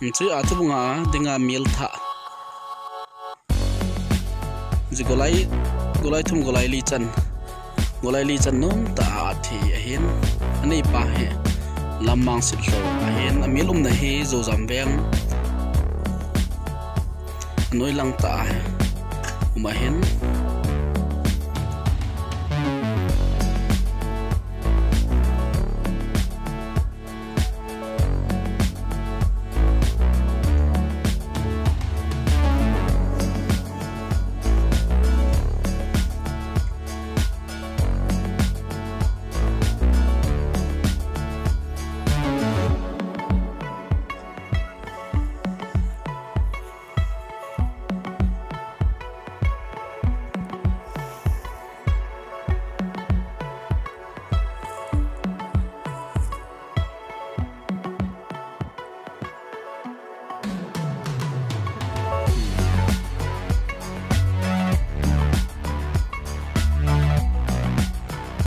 chứ à chứ bunga dinga mil tha ji golai thum golai li chan nom ta thi a hin ani pa he lamang sit lo a hin amilum na hi zo zam veng noi lang ta uma hin